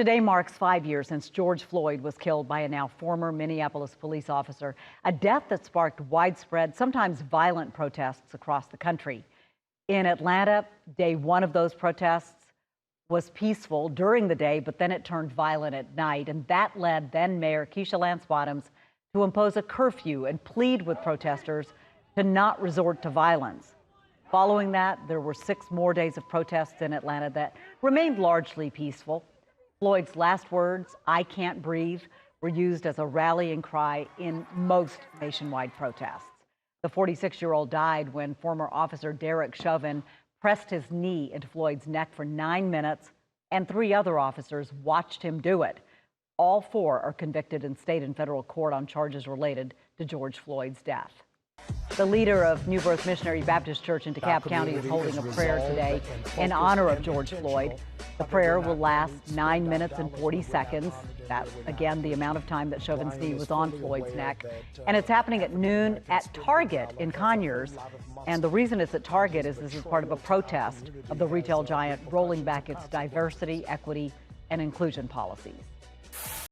Today marks 5 years since George Floyd was killed by a now former Minneapolis police officer, a death that sparked widespread, sometimes violent protests across the country. In Atlanta, day one of those protests was peaceful during the day, but then it turned violent at night, and that led then Mayor Keisha Lance Bottoms to impose a curfew and plead with protesters to not resort to violence. Following that, there were 6 more days of protests in Atlanta that remained largely peaceful. Floyd's last words, "I can't breathe," were used as a rallying cry in most nationwide protests. The 46-year-old died when former officer Derek Chauvin pressed his knee into Floyd's neck for 9 minutes, and 3 other officers watched him do it. All 4 are convicted in state and federal court on charges related to George Floyd's death. The leader of New Birth Missionary Baptist Church in DeKalb County is holding a prayer today in honor of George Floyd. The prayer will last 9 minutes and 40 seconds. That's, again, the amount of time that Chauvin's knee was on Floyd's neck. And it's happening at noon at Target in Conyers. And the reason it's at Target is this is part of a protest of the retail giant rolling back its diversity, equity, and inclusion policies.